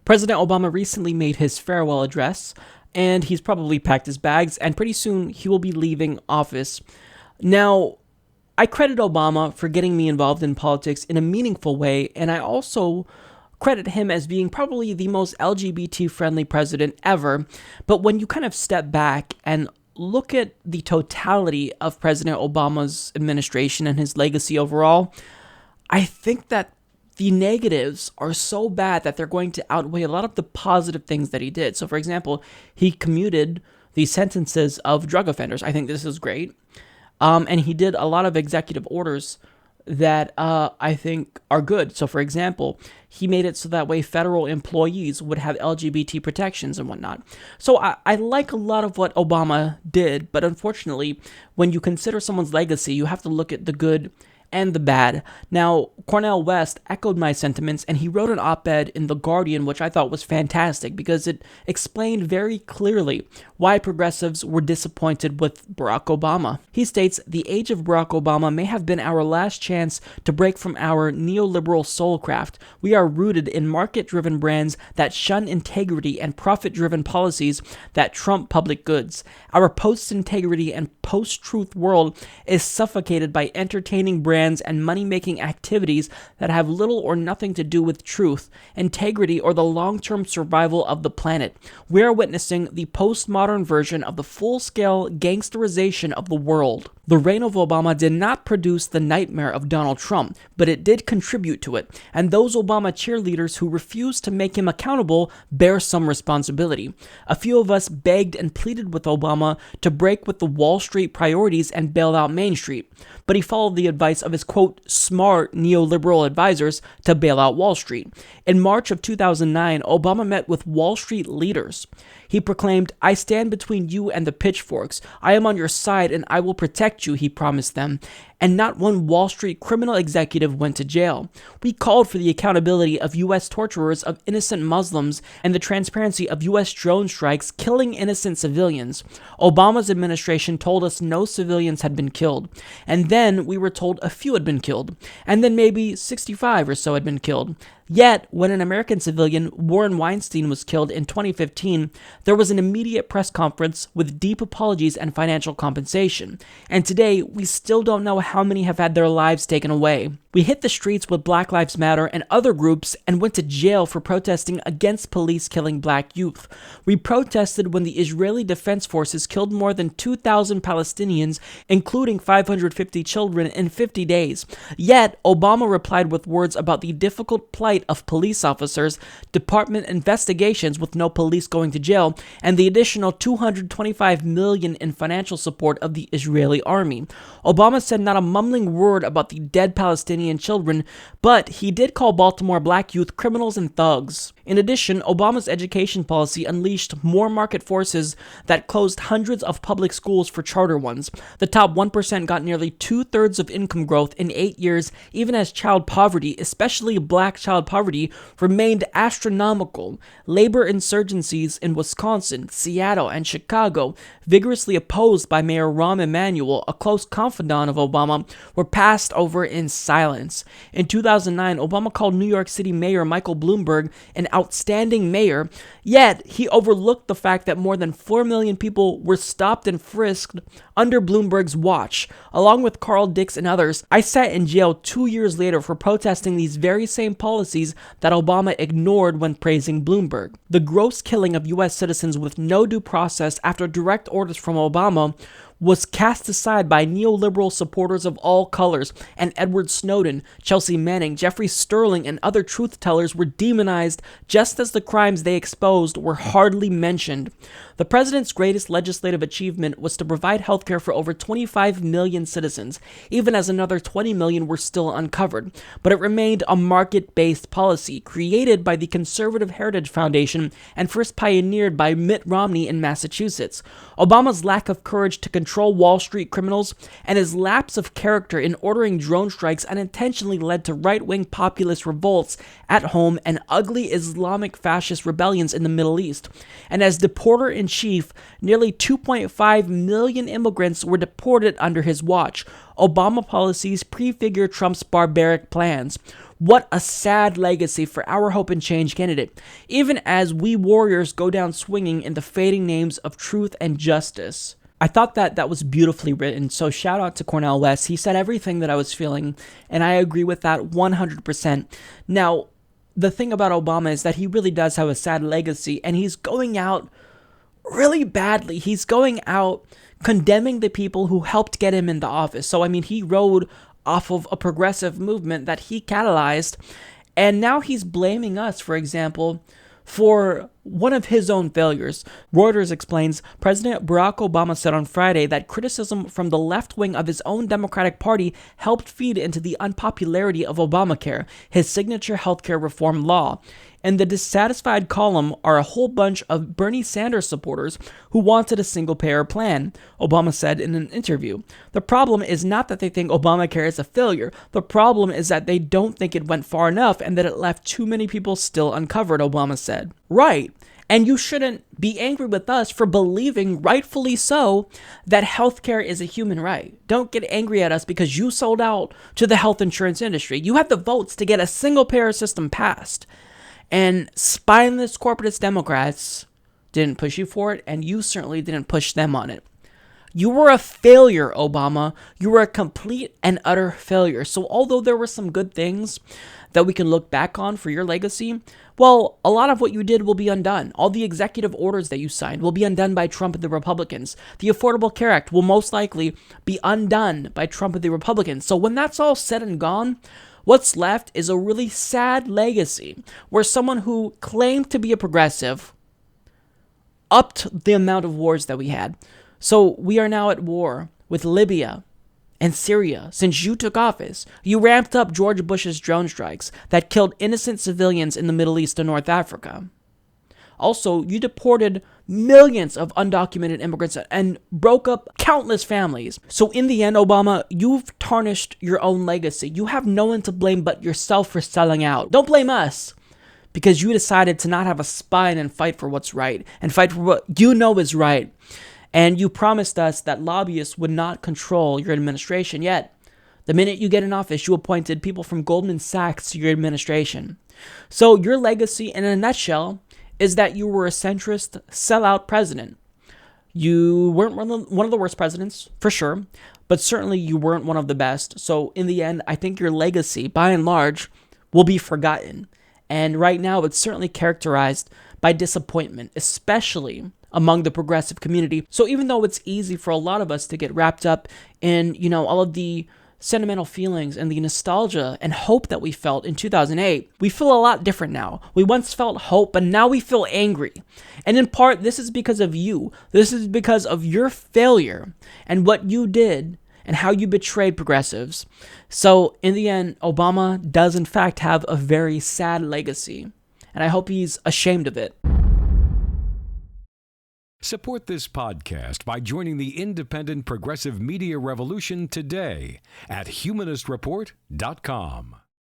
President Obama recently made his farewell address, and he's probably packed his bags, and pretty soon he will be leaving office. Now, I credit Obama for getting me involved in politics in a meaningful way, and I also credit him as being probably the most LGBT-friendly president ever. But when you kind of step back and look at the totality of President Obama's administration and his legacy overall, I think that the negatives are so bad that they're going to outweigh a lot of the positive things that he did. So, for example, he commuted the sentences of drug offenders. I think this is great. And he did a lot of executive orders that I think are good. So, for example, he made it so that way federal employees would have LGBT protections and whatnot. So I like a lot of what Obama did, but unfortunately, when you consider someone's legacy, you have to look at the good and the bad. Now, Cornel West echoed my sentiments, and he wrote an op-ed in The Guardian, which I thought was fantastic because it explained very clearly why progressives were disappointed with Barack Obama. He states, "The age of Barack Obama may have been our last chance to break from our neoliberal soulcraft. We are rooted in market-driven brands that shun integrity and profit-driven policies that trump public goods. Our post-integrity and post-truth world is suffocated by entertaining brands and money-making activities that have little or nothing to do with truth, integrity, or the long-term survival of the planet. We are witnessing the postmodern version of the full-scale gangsterization of the world." The reign of Obama did not produce the nightmare of Donald Trump, but it did contribute to it, and those Obama cheerleaders who refused to make him accountable bear some responsibility. A few of us begged and pleaded with Obama to break with the Wall Street priorities and bail out Main Street, but he followed the advice of his, quote, smart neoliberal advisors to bail out Wall Street. In March of 2009, Obama met with Wall Street leaders. He proclaimed, "I stand between you and the pitchforks. I am on your side and I will protect you," he promised them. And not one Wall Street criminal executive went to jail. We called for the accountability of U.S. torturers of innocent Muslims and the transparency of U.S. drone strikes killing innocent civilians. Obama's administration told us no civilians had been killed. And then we were told a few had been killed. And then maybe 65 or so had been killed. Yet, when an American civilian, Warren Weinstein, was killed in 2015, there was an immediate press conference with deep apologies and financial compensation. And today, we still don't know how many have had their lives taken away. We hit the streets with Black Lives Matter and other groups and went to jail for protesting against police killing black youth. We protested when the Israeli Defense Forces killed more than 2,000 Palestinians, including 550 children, in 50 days. Yet, Obama replied with words about the difficult plight of police officers, department investigations with no police going to jail, and the additional $225 million in financial support of the Israeli army. Obama said not a mumbling word about the dead Palestinian children, but he did call Baltimore black youth criminals and thugs. In addition, Obama's education policy unleashed more market forces that closed hundreds of public schools for charter ones. The top 1% got nearly 2/3 of income growth in 8 years, even as child poverty, especially black child poverty, remained astronomical. Labor insurgencies in Wisconsin, Seattle, and Chicago, vigorously opposed by Mayor Rahm Emanuel, a close confidant of Obama, were passed over in silence. In 2009, Obama called New York City Mayor Michael Bloomberg an outstanding mayor, yet he overlooked the fact that more than 4 million people were stopped and frisked under Bloomberg's watch. Along with Carl Dix and others, I sat in jail 2 years later for protesting these very same policies that Obama ignored when praising Bloomberg. The gross killing of U.S. citizens with no due process after direct orders from Obama was cast aside by neoliberal supporters of all colors, and Edward Snowden, Chelsea Manning, Jeffrey Sterling, and other truth-tellers were demonized just as the crimes they exposed were hardly mentioned. The president's greatest legislative achievement was to provide healthcare for over 25 million citizens, even as another 20 million were still uncovered. But it remained a market-based policy created by the Conservative Heritage Foundation and first pioneered by Mitt Romney in Massachusetts. Obama's lack of courage to control Wall Street criminals and his lapse of character in ordering drone strikes unintentionally led to right-wing populist revolts at home and ugly Islamic fascist rebellions in the Middle East. And as deporter-in-chief, nearly 2.5 million immigrants were deported under his watch. Obama policies prefigure Trump's barbaric plans. What a sad legacy for our hope and change candidate, even as we warriors go down swinging in the fading names of truth and justice. I thought that was beautifully written, so shout out to Cornel West. He said everything that I was feeling, and I agree with that 100%. Now, the thing about Obama is that he really does have a sad legacy, and he's going out really badly. He's going out condemning the people who helped get him into office. So, I mean, he rode off of a progressive movement that he catalyzed, and now he's blaming us, for example, for one of his own failures. Reuters explains President Barack Obama said on Friday that criticism from the left wing of his own Democratic Party helped feed into the unpopularity of Obamacare, his signature healthcare reform law. In the dissatisfied column are a whole bunch of Bernie Sanders supporters who wanted a single-payer plan, Obama said in an interview. The problem is not that they think Obamacare is a failure. The problem is that they don't think it went far enough and that it left too many people still uncovered, Obama said. Right. And you shouldn't be angry with us for believing, rightfully so, that healthcare is a human right. Don't get angry at us because you sold out to the health insurance industry. You had the votes to get a single-payer system passed. And spineless corporatist Democrats didn't push you for it, and you certainly didn't push them on it. You were a failure, Obama. You were a complete and utter failure. So although there were some good things that we can look back on for your legacy, well, a lot of what you did will be undone. All the executive orders that you signed will be undone by Trump and the Republicans. The Affordable Care Act will most likely be undone by Trump and the Republicans. So when that's all said and gone, what's left is a really sad legacy where someone who claimed to be a progressive upped the amount of wars that we had. So we are now at war with Libya and Syria. Since you took office, you ramped up George Bush's drone strikes that killed innocent civilians in the Middle East and North Africa. Also, you deported millions of undocumented immigrants and broke up countless families. So in the end, Obama, you've tarnished your own legacy. You have no one to blame but yourself for selling out. Don't blame us because you decided to not have a spine and fight for what's right and fight for what you know is right. And you promised us that lobbyists would not control your administration. Yet, the minute you get in office, you appointed people from Goldman Sachs to your administration. So your legacy, in a nutshell, is that you were a centrist, sellout president. You weren't one of the worst presidents, for sure, but certainly you weren't one of the best. So in the end, I think your legacy, by and large, will be forgotten. And right now, it's certainly characterized by disappointment, especially among the progressive community. So even though it's easy for a lot of us to get wrapped up in, all of the sentimental feelings and the nostalgia and hope that we felt in 2008, we feel a lot different now. We once felt hope, but now we feel angry. And in part, this is because of you. This is because of your failure and what you did and how you betrayed progressives. So in the end, Obama does in fact have a very sad legacy, and I hope he's ashamed of it. Support this podcast by joining the independent progressive media revolution today at humanistreport.com.